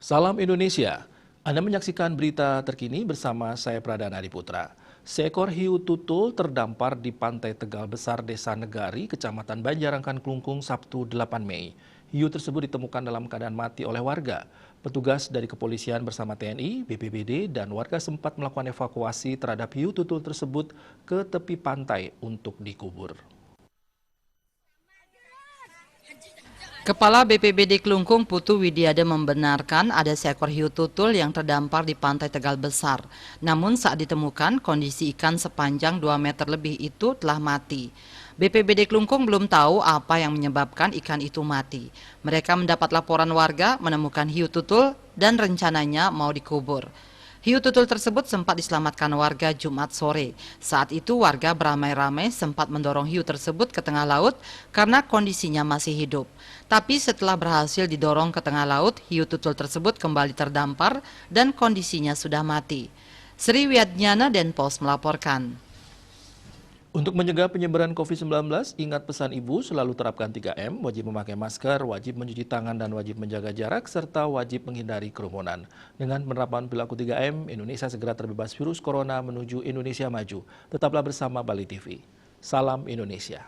Salam Indonesia, Anda menyaksikan berita terkini bersama saya Pradana Diputra. Seekor hiu tutul terdampar di pantai Tegal Besar, Desa Negari, Kecamatan Banjarangkan, Klungkung, Sabtu 8 Mei. Hiu tersebut ditemukan dalam keadaan mati oleh warga. Petugas dari kepolisian bersama TNI, BPBD, dan warga sempat melakukan evakuasi terhadap hiu tutul tersebut ke tepi pantai untuk dikubur. Kepala BPBD Klungkung Putu Widiada membenarkan ada seekor hiu tutul yang terdampar di pantai Tegal Besar. Namun saat ditemukan, kondisi ikan sepanjang 2 meter lebih itu telah mati. BPBD Klungkung belum tahu apa yang menyebabkan ikan itu mati. Mereka mendapat laporan warga menemukan hiu tutul dan rencananya mau dikubur. Hiu tutul tersebut sempat diselamatkan warga Jumat sore. Saat itu warga beramai-ramai sempat mendorong hiu tersebut ke tengah laut karena kondisinya masih hidup. Tapi setelah berhasil didorong ke tengah laut, hiu tutul tersebut kembali terdampar dan kondisinya sudah mati. Sri Wiatnyana Denpos melaporkan. Untuk mencegah penyebaran COVID-19, ingat pesan Ibu selalu terapkan 3M, wajib memakai masker, wajib mencuci tangan, dan wajib menjaga jarak, serta wajib menghindari kerumunan. Dengan penerapan perilaku 3M, Indonesia segera terbebas virus corona menuju Indonesia maju. Tetaplah bersama Bali TV. Salam Indonesia.